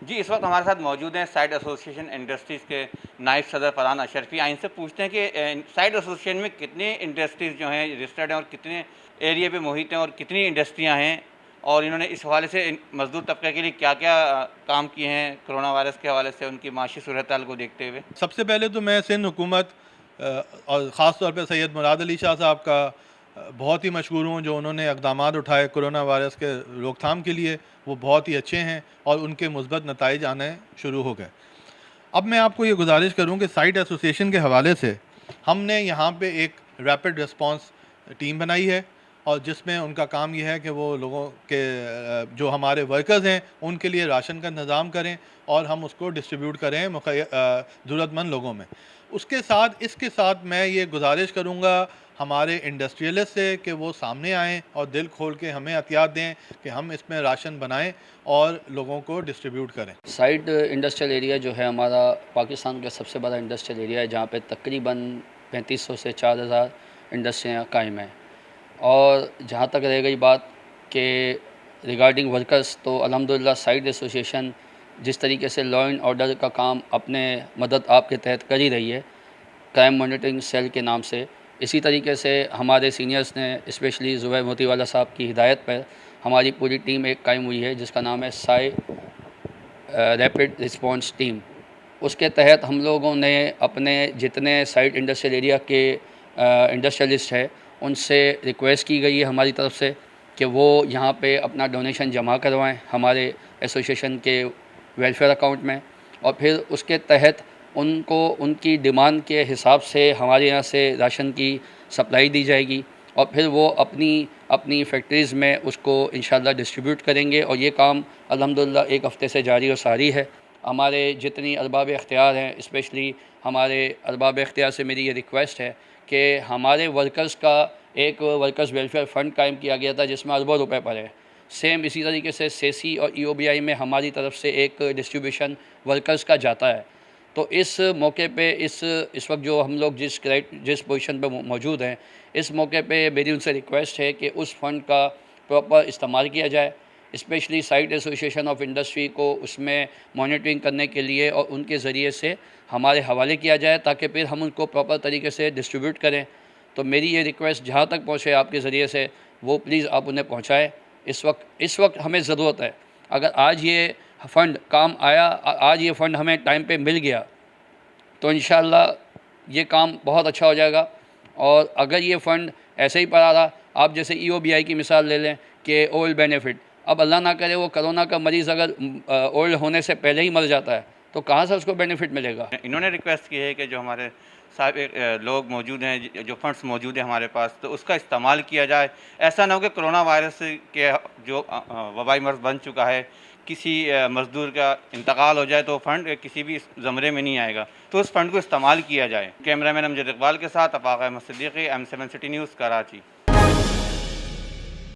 जी, इस वक्त हमारे साथ मौजूद हैं साइड एसोसिएशन इंडस्ट्रीज़ के नायब सदर फरहान अशरफी। इनसे पूछते हैं कि साइड एसोसिएशन में कितने इंडस्ट्रीज़ जो हैं रजिस्टर्ड हैं और कितने एरिया पे मुहित हैं और कितनी इंडस्ट्रियां हैं, और इन्होंने इस हवाले से मज़दूर तबके के लिए क्या-क्या काम किए हैं कोरोना वायरस के हवाले से उनकी माशी सूरत हाल को देखते हुए। सबसे पहले तो मैं सिंध हुकूमत और ख़ास तौर पे सैयद मुराद अली शाह साहब का बहुत ही मशहूर हूँ, जो उन्होंने इक़दामात उठाए कोरोना वायरस के रोकथाम के लिए, वो बहुत ही अच्छे हैं और उनके मुस्बत नताइज आने शुरू हो गए। अब मैं आपको ये गुजारिश करूँ कि साइट एसोसिएशन के हवाले से हमने यहाँ पे एक रैपिड रिस्पांस टीम बनाई है, और जिसमें उनका काम यह है कि वो लोगों के जो हमारे वर्कर्स हैं उनके लिए राशन का इंतज़ाम करें और हम उसको डिस्ट्रीब्यूट करें ज़रूरतमंद लोगों में। उसके साथ इसके साथ मैं ये गुजारिश करूँगा हमारे इंडस्ट्रियलिस्ट से कि वो सामने आएँ और दिल खोल के हमें एहतियात दें कि हम इसमें राशन बनाएं और लोगों को डिस्ट्रीब्यूट करें। साइड इंडस्ट्रियल एरिया जो है हमारा पाकिस्तान का सबसे बड़ा इंडस्ट्रियल एरिया है, जहाँ पे तकरीबन 3500 से 4000 इंडस्ट्रियाँ कायम हैं। और जहाँ तक रह गई बात कि रिगार्डिंग वर्कर्स, तो अल्हम्दुलिल्लाह साइड एसोसिएशन जिस तरीके से लॉ एंड ऑर्डर का काम अपने मदद आपके तहत कर ही रही है क्राइम मॉनिटरिंग सेल के नाम से, इसी तरीके से हमारे सीनियर्स ने स्पेशली ज़ुबैर मोतीवाला साहब की हिदायत पर हमारी पूरी टीम एक कायम हुई है जिसका नाम है साई रैपिड रिस्पांस टीम। उसके तहत हम लोगों ने अपने जितने साइड इंडस्ट्रियल एरिया के इंडस्ट्रियलिस्ट है उनसे रिक्वेस्ट की गई है हमारी तरफ से कि वो यहाँ पे अपना डोनेशन जमा करवाएं हमारे एसोसिएशन के वेलफेयर अकाउंट में, और फिर उसके तहत उनको उनकी डिमांड के हिसाब से हमारे यहाँ से राशन की सप्लाई दी जाएगी और फिर वो अपनी अपनी फैक्ट्रीज़ में उसको इंशाल्लाह डिस्ट्रीब्यूट करेंगे। और ये काम अल्हम्दुलिल्लाह एक हफ़्ते से जारी और सारी है। हमारे जितनी अरबाब इख्तियार हैं, स्पेशली हमारे अरबाब इख्तियार से मेरी ये रिक्वेस्ट है कि हमारे वर्कर्स का एक वर्कर्स वेलफेयर फ़ंड कायम किया गया था जिसमें अरबों रुपए पड़े। सेम इसी तरीके से सेसी और ईओबीआई में हमारी तरफ से एक डिस्ट्रीब्यूशन वर्कर्स का जाता है। तो इस मौके पे इस वक्त जो हम लोग जिस पोजीशन पे मौजूद हैं, इस मौके पे मेरी उनसे रिक्वेस्ट है कि उस फ़ंड का प्रॉपर इस्तेमाल किया जाए, specially side association of industry को उसमें मॉनिटरिंग करने के लिए और उनके ज़रिए से हमारे हवाले किया जाए ताकि फिर हम उनको प्रॉपर तरीके से डिस्ट्रीब्यूट करें। तो मेरी ये रिक्वेस्ट जहाँ तक पहुँचे आपके ज़रिए से, वो प्लीज़ आप उन्हें पहुँचाएँ। इस वक्त हमें ज़रूरत है। अगर आज ये फ़ंड काम आया, आज ये फ़ंड हमें टाइम पे मिल गया तो इंशाअल्लाह ये काम बहुत अच्छा हो जाएगा। और अगर ये फ़ंड ऐसे ही पड़ा रहा, आप जैसे ईओबीआई की मिसाल ले लें कि ओल्ड बेनिफिट, अब अल्लाह ना करे वो कोरोना का मरीज़ अगर ओल्ड होने से पहले ही मर जाता है तो कहाँ से उसको बेनिफिट मिलेगा। इन्होंने रिक्वेस्ट की है कि जो हमारे साहब लोग मौजूद हैं, जो फंड्स मौजूद हैं हमारे पास, तो उसका इस्तेमाल किया जाए। ऐसा ना हो कि कोरोना वायरस के जो वबाई मर्ज़ बन चुका है, किसी मज़दूर का इंतकाल हो जाए तो फ़ंड किसी भी ज़मरे में नहीं आएगा, तो उस फ़ंड को इस्तेमाल किया जाए। कैमरामैन अमजद इकबाल के साथ Afaq Ahmed Siddiqui, M7 city news, Karachi.